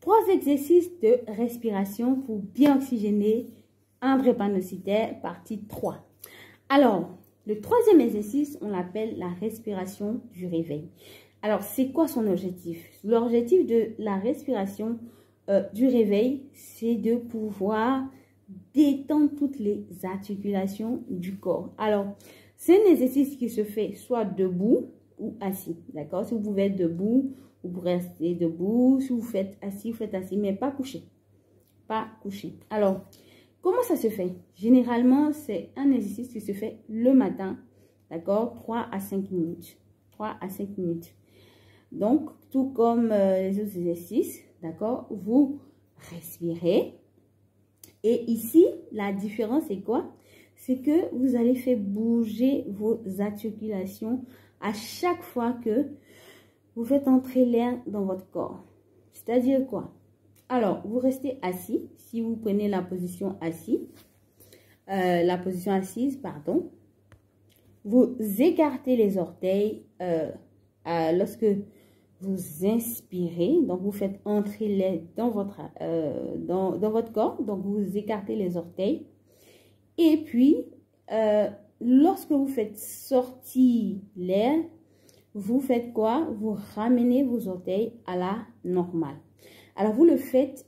3 exercices de respiration pour bien oxygéner un drépanocytaire, partie 3. Alors, le 3e exercice, on l'appelle la respiration du réveil. Alors, c'est quoi son objectif? L'objectif de la respiration du réveil, c'est de pouvoir détendre toutes les articulations du corps. Alors, c'est un exercice qui se fait soit debout ou assis, d'accord? Si vous pouvez être debout, vous pouvez rester debout. Si vous faites assis, mais pas couché. Pas couché. Alors, comment ça se fait? Généralement, c'est un exercice qui se fait le matin, d'accord? 3 à 5 minutes. 3 à 5 minutes. Donc, tout comme les autres exercices, d'accord? Vous respirez. Et ici, la différence, c'est quoi? C'est que vous allez faire bouger vos articulations à chaque fois que vous faites entrer l'air dans votre corps. C'est-à-dire quoi? Alors, vous restez assis. Si vous prenez la position assise, pardon, vous écartez les orteils lorsque vous inspirez. Donc, vous faites entrer l'air dans votre corps. Donc, vous écartez les orteils. Et puis, lorsque vous faites sortir l'air, vous faites quoi? Vous ramenez vos orteils à la normale. Alors, vous le faites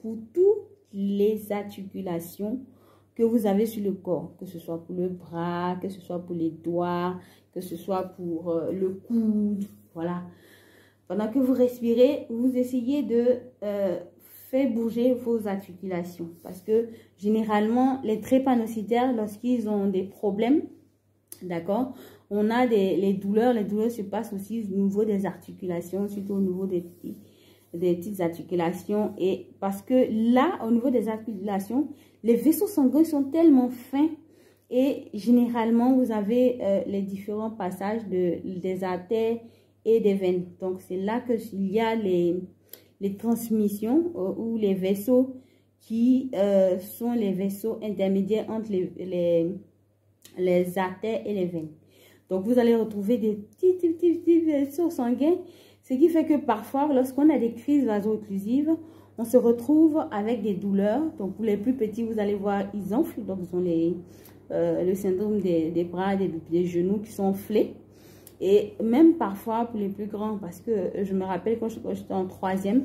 pour toutes les articulations que vous avez sur le corps, que ce soit pour le bras, que ce soit pour les doigts, que ce soit pour le coude, voilà. Pendant que vous respirez, vous essayez de faire bouger vos articulations. Parce que généralement, les drépanocytaires, lorsqu'ils ont des problèmes, d'accord, on a les douleurs. Les douleurs se passent aussi au niveau des articulations, surtout au niveau des petites articulations. Et parce que là, au niveau des articulations, les vaisseaux sanguins sont tellement fins. Et généralement, vous avez les différents passages des artères et des veines. Donc, c'est là qu'il y a les transmissions ou les vaisseaux qui sont les vaisseaux intermédiaires entre les artères et les veines. Donc, vous allez retrouver des petits vaisseaux sanguins, ce qui fait que parfois, lorsqu'on a des crises vaso-occlusives, on se retrouve avec des douleurs. Donc, pour les plus petits, vous allez voir, ils enflent. Donc, ils ont le syndrome des bras, des genoux qui sont enflés. Et même parfois pour les plus grands, parce que je me rappelle quand j'étais en 3e,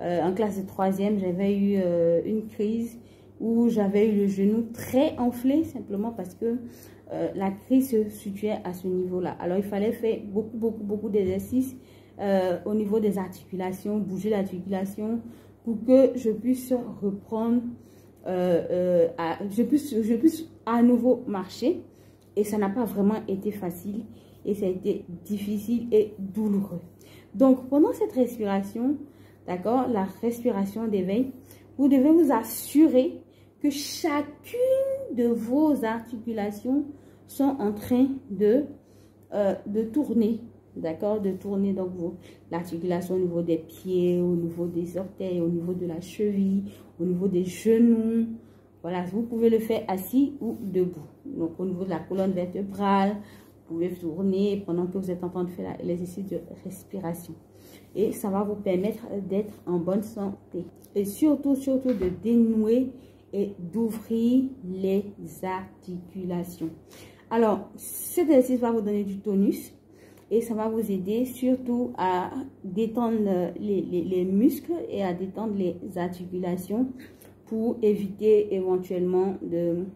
en classe de 3e, j'avais eu une crise où j'avais eu le genou très enflé, simplement parce que la crise se situait à ce niveau-là. Alors, il fallait faire beaucoup d'exercices au niveau des articulations, bouger l'articulation pour que je puisse reprendre, je puisse à nouveau marcher. Et ça n'a pas vraiment été facile. Et ça a été difficile et douloureux. Donc, pendant cette respiration, d'accord, la respiration d'éveil, vous devez vous assurer que chacune de vos articulations sont en train de tourner, d'accord, de tourner. Donc, l'articulation au niveau des pieds, au niveau des orteils, au niveau de la cheville, au niveau des genoux. Voilà, vous pouvez le faire assis ou debout. Donc, au niveau de la colonne vertébrale, vous pouvez tourner pendant que vous êtes en train de faire l'exercice de respiration. Et ça va vous permettre d'être en bonne santé. Et surtout de dénouer et d'ouvrir les articulations. Alors, cet exercice va vous donner du tonus. Et ça va vous aider surtout à détendre les muscles et à détendre les articulations pour éviter éventuellement de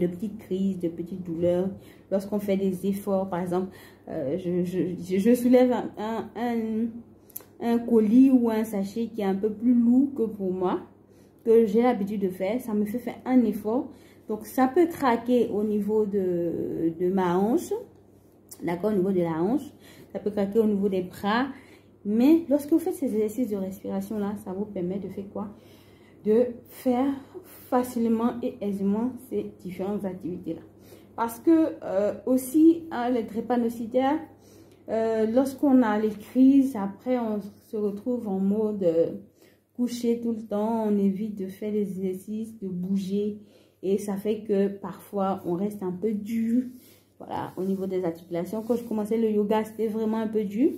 petites crises, de petites douleurs. Lorsqu'on fait des efforts, par exemple, je soulève un colis ou un sachet qui est un peu plus lourd que pour moi, que j'ai l'habitude de faire, ça me fait faire un effort. Donc, ça peut craquer au niveau de ma hanche, d'accord, au niveau de la hanche. Ça peut craquer au niveau des bras. Mais lorsque vous faites ces exercices de respiration-là, ça vous permet de faire quoi? De faire facilement et aisément ces différentes activités-là. Parce que aussi, hein, les drépanocytaires, lorsqu'on a les crises, après on se retrouve en mode couché tout le temps, on évite de faire des exercices, de bouger, et ça fait que parfois on reste un peu dur, voilà, au niveau des articulations. Quand je commençais le yoga, c'était vraiment un peu dur,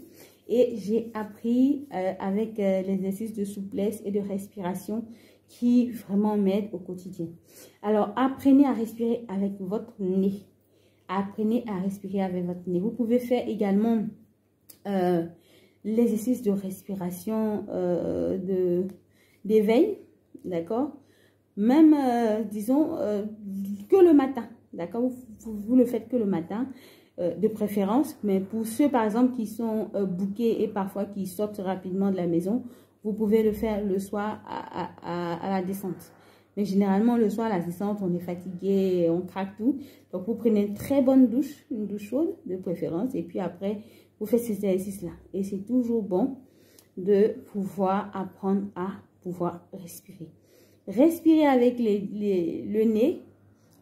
Et j'ai appris avec l'exercice de souplesse et de respiration qui vraiment m'aide au quotidien. Alors, apprenez à respirer avec votre nez. Apprenez à respirer avec votre nez. Vous pouvez faire également l'exercice de respiration d'éveil, d'accord? Même, disons, que le matin, d'accord? Vous le faites que le matin, de préférence. Mais pour ceux, par exemple, qui sont bookés et parfois qui sortent rapidement de la maison, vous pouvez le faire le soir à la descente. Mais généralement, le soir, à la descente, on est fatigué, on craque tout. Donc, vous prenez une très bonne douche, une douche chaude de préférence. Et puis après, vous faites ces exercices-là. Et c'est toujours bon de pouvoir apprendre à pouvoir respirer. Respirez avec le nez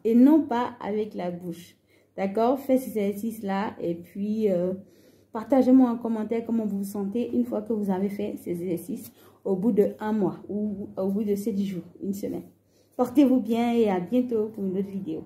et non pas avec la bouche. D'accord? Faites ces exercices-là et puis partagez-moi en commentaire comment vous vous sentez une fois que vous avez fait ces exercices au bout de 1 mois ou au bout de 7 jours, une semaine. Portez-vous bien et à bientôt pour une autre vidéo.